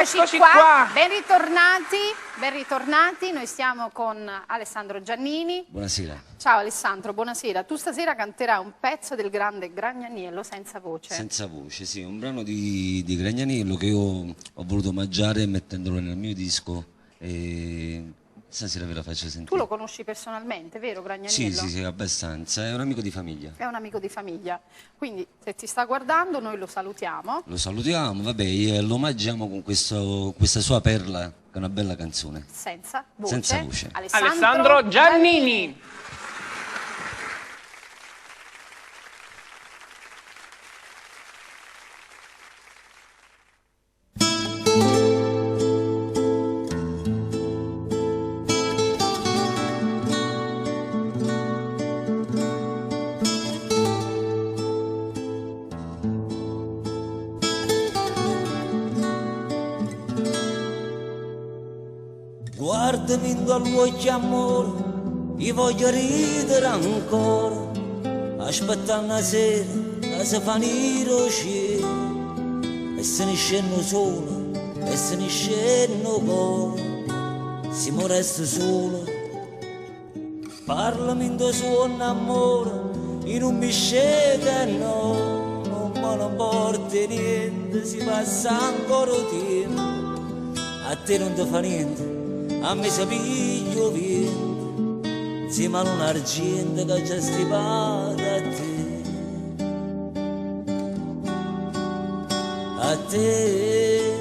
Eccoci qua. Ben ritornati, noi stiamo con Alessandro Giannini. Buonasera. Ciao Alessandro, buonasera. Tu stasera canterai un pezzo del grande Gragnaniello, Senza voce. Senza voce, sì, un brano di Gragnaniello che io ho voluto omaggiare mettendolo nel mio disco e stasera ve la faccio sentire. Tu lo conosci personalmente, vero Gragnaniello? Sì, abbastanza, è un amico di famiglia. È un amico di famiglia, quindi se ti sta guardando noi lo salutiamo. Lo salutiamo, vabbè, lo omaggiamo con questa sua perla, che è una bella canzone. Senza voce. Senza voce. Alessandro Giannini. Guardami in gli occhi amore, io voglio ridere ancora, aspettando la sera che si fa nero cielo, e se ne scendo solo, e se ne scendo cuore, se mi resto solo. Parlami in tuo suono amore, io non mi scende no, non me ne porti niente, si passa ancora tempo, a te non ti fa niente. A me si piglio vento, insieme a un argento che già stipato a te. A te.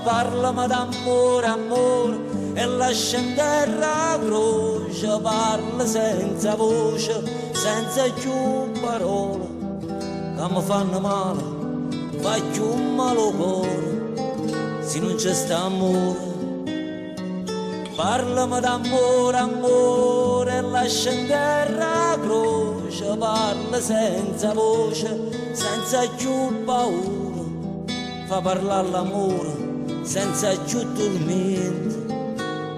Parlami d'amore, amore, e lascia in terra la croce, parla senza voce, senza più parole. Che mi fanno male, faccio un malo cuore, se non c'è sta amore. Parlami d'amore, amore, e lascia in terra la croce, parla senza voce, senza più paura, fa parlare l'amore, senza più tormento,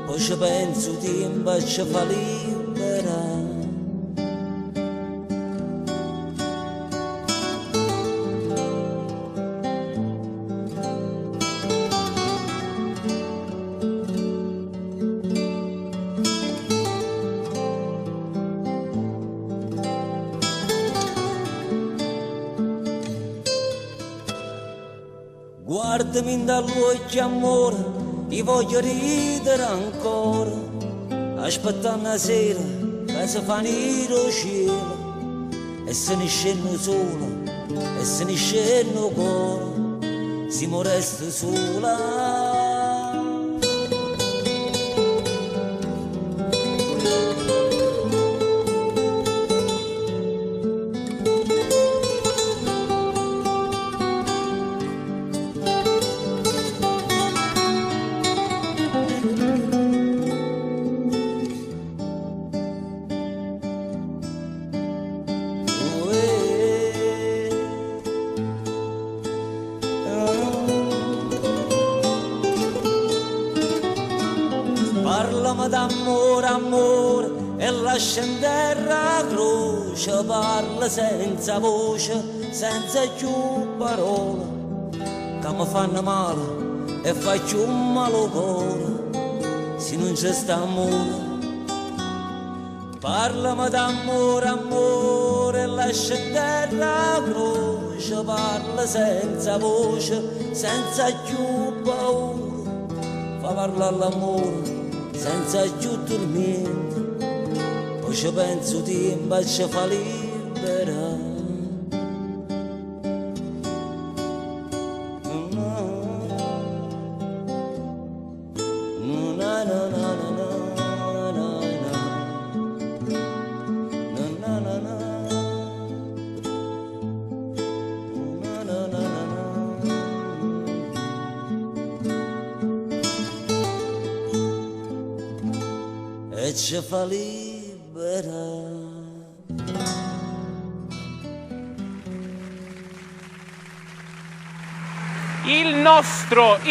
poi ci penso tempo ci fa liberare. Guardami in dagli occhi amore, io voglio ridere ancora, aspettando la sera che si fa nero cielo, e se ne scendo solo, e se ne scendo cuore, se mi resto sola. Parlami d'amore, amore, e lascia in terra la croce, parla senza voce, senza più parole, che mi fanno male e faccio un malo cuore, se non c'è sta amore. Parlami d'amore, amore, e lascia in terra la croce, parla senza voce, senza più paura, fa parlare l'amore senza più tormento, poi ci penso tempo ci fa liberare. E ci fa liberare. Il nostro